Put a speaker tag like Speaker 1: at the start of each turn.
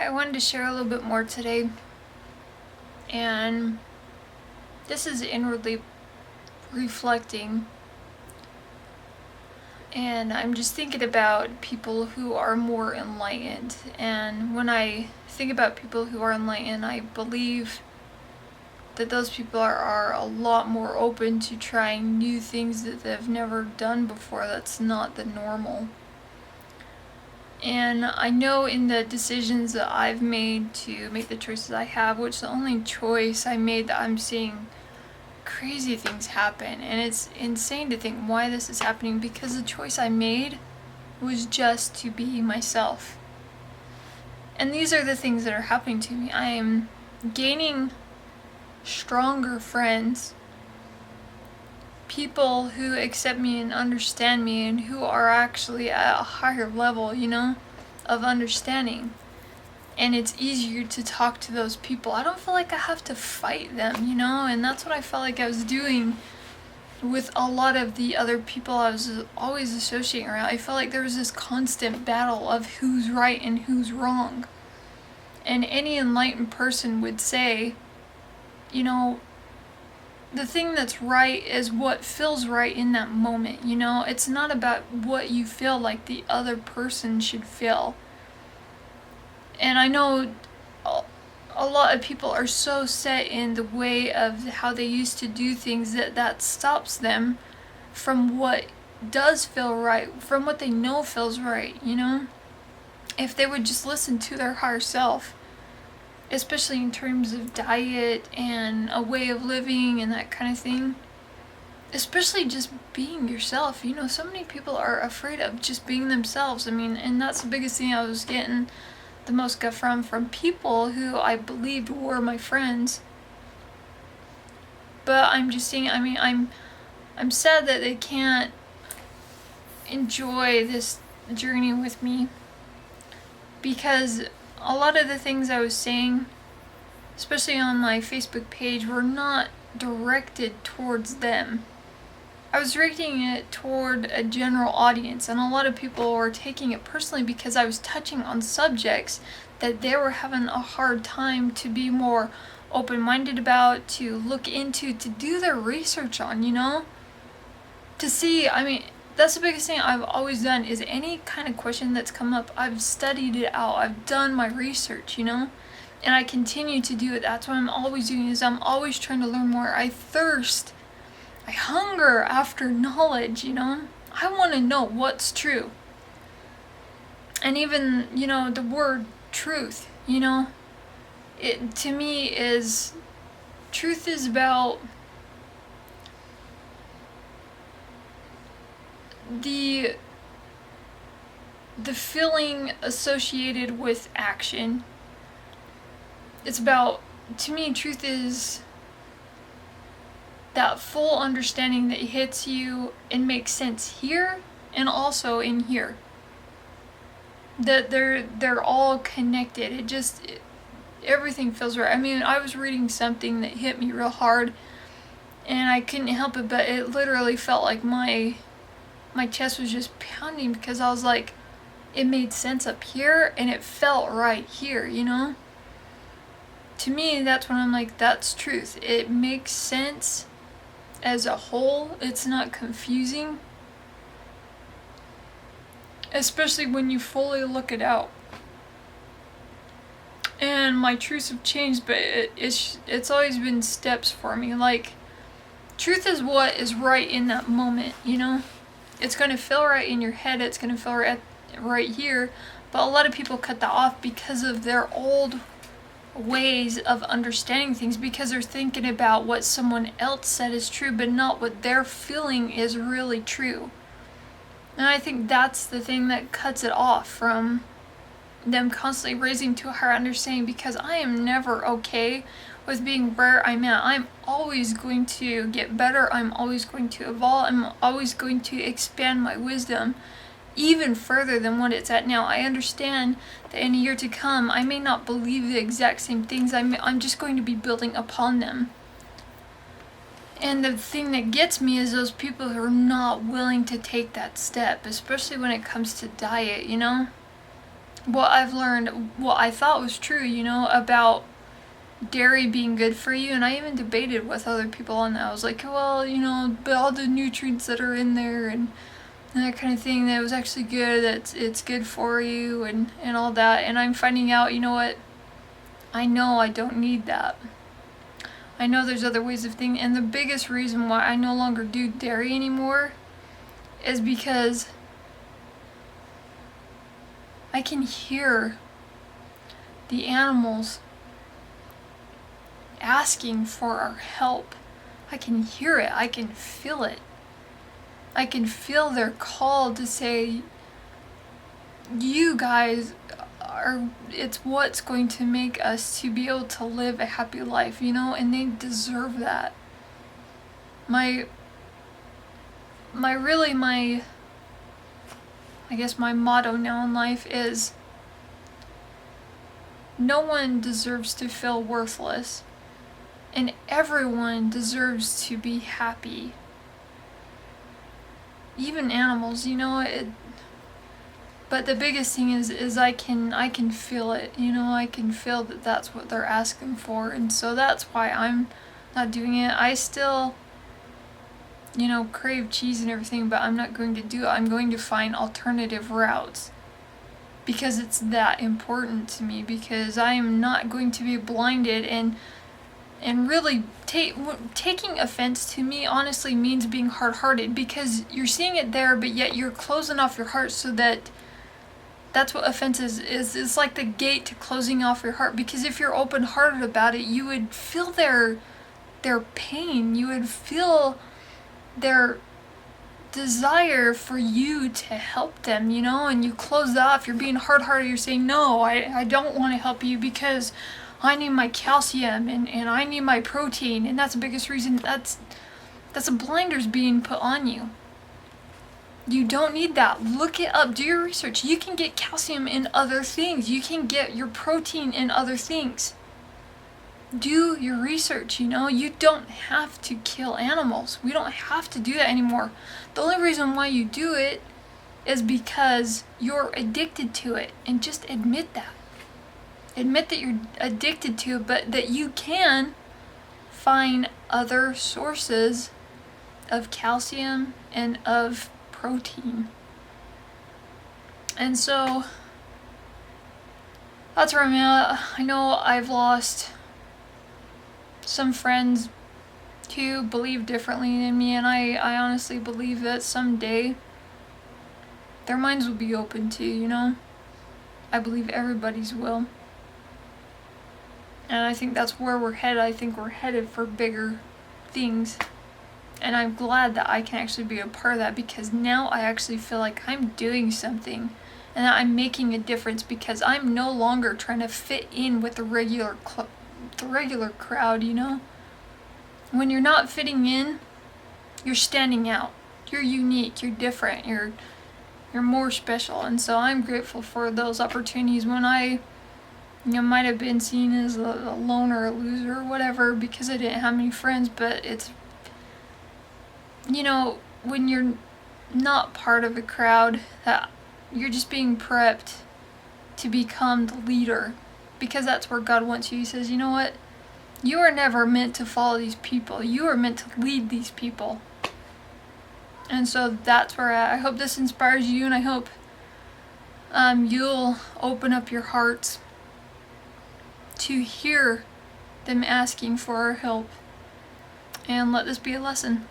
Speaker 1: I wanted to share a little bit more today, and this is inwardly reflecting, and I'm just thinking about people who are more enlightened. And when I think about people who are enlightened, I believe that those people are a lot more open to trying new things that they've never done before. That's not the normal. And I know in the decisions that I've made to make the choices I have, which the only choice I made, that I'm seeing crazy things happen. And it's insane to think why this is happening, because the choice I made was just to be myself. And these are the things that are happening to me. I am gaining stronger friends, people who accept me and understand me, and who are actually at a higher level, of understanding. And it's easier to talk to those people. I don't feel like I have to fight them, and that's what I felt like I was doing with a lot of the other people I was always associating around. I felt like there was this constant battle of who's right and who's wrong. And any enlightened person would say, the thing that's right is what feels right in that moment, It's not about what you feel like the other person should feel. And I know a lot of people are so set in the way of how they used to do things that stops them from what does feel right, from what they know feels right, If they would just listen to their higher self, especially in terms of diet and a way of living and that kind of thing. Especially just being yourself. So many people are afraid of just being themselves. And that's the biggest thing I was getting the most gut from people who I believed were my friends. But I'm just seeing, I'm sad that they can't enjoy this journey with me, because a lot of the things I was saying, especially on my Facebook page, were not directed towards them. I was directing it toward a general audience, and a lot of people were taking it personally because I was touching on subjects that they were having a hard time to be more open-minded about, to look into, to do their research on, To see, that's the biggest thing I've always done, is any kind of question that's come up, I've studied it out, I've done my research, and I continue to do it. That's what I'm always doing, is I'm always trying to learn more. I hunger after knowledge, I want to know what's true. And even, the word truth, it to me is, truth is about the feeling associated with action. It's about, to me, truth is that full understanding that hits you and makes sense here and also in here. That they're all connected. Everything feels right. I was reading something that hit me real hard, and I couldn't help it, but it literally felt like my chest was just pounding, because I was like, it made sense up here and it felt right here, To me, that's when I'm like, that's truth. It makes sense as a whole. It's not confusing, especially when you fully look it out. And my truths have changed, but it's always been steps for me. Like, truth is what is right in that moment, It's going to feel right in your head. It's going to feel right here. But a lot of people cut that off because of their old ways of understanding things, because they're thinking about what someone else said is true, but not what they're feeling is really true. And I think that's the thing that cuts it off from them constantly raising to a higher understanding, because I am never okay with being where I'm at. I'm always going to get better. I'm always going to evolve. I'm always going to expand my wisdom even further than what it's at now. I understand that in a year to come, I may not believe the exact same things. I'm just going to be building upon them. And the thing that gets me is those people who are not willing to take that step, especially when it comes to diet, what I've learned, what I thought was true, you know, about dairy being good for you. And I even debated with other people on that. I was like, well, you know, but all the nutrients that are in there and that kind of thing, that was actually good, that it's good for you and all that. And I'm finding out, you know what, I know I don't need that. I know there's other ways of thinking. And the biggest reason why I no longer do dairy anymore is because I can hear the animals asking for our help. I can hear it. I can feel it. I can feel their call to say, you guys are, it's what's going to make us to be able to live a happy life, you know, and they deserve that. My I guess my motto now in life is, no one deserves to feel worthless, and everyone deserves to be happy. Even animals, you know, but the biggest thing is I can feel it, you know, I can feel that that's what they're asking for, and so that's why I'm not doing it. I still, you know, crave cheese and everything, but I'm not going to do it. I'm going to find alternative routes because it's that important to me, because I am not going to be blinded and really taking offense to me honestly means being hard-hearted, because you're seeing it there, but yet you're closing off your heart, so that's what offense is. It's like the gate to closing off your heart, because if you're open-hearted about it, you would feel their pain, you would feel their desire for you to help them, you know, and you close off, you're being hard-hearted, you're saying, no, I don't want to help you because I need my calcium and I need my protein, and that's the biggest reason. That's a blinders being put on you. You don't need that. Look it up, do your research. You can get calcium in other things, you can get your protein in other things. Do your research, you know. You don't have to kill animals. We don't have to do that anymore. The only reason why you do it is because you're addicted to it, and just admit that. Admit that you're addicted to it, but that you can find other sources of calcium and of protein. And so that's where I'm at. I know I've lost some friends who believe differently than me, and I honestly believe that someday their minds will be open to, you know. I believe everybody's will. And I think that's where we're headed. I think we're headed for bigger things. And I'm glad that I can actually be a part of that, because now I actually feel like I'm doing something and that I'm making a difference, because I'm no longer trying to fit in with the regular crowd, you know? When you're not fitting in, you're standing out. You're unique, you're different, you're more special. And so I'm grateful for those opportunities when I, you know, might have been seen as a loner, a loser, or whatever, because I didn't have many friends. But it's, you know, when you're not part of a crowd, that you're just being prepped to become the leader, because that's where God wants you. He says, you know what? You are never meant to follow these people. You are meant to lead these people. And so that's where I hope this inspires you, and I hope you'll open up your hearts to hear them asking for our help, and let this be a lesson.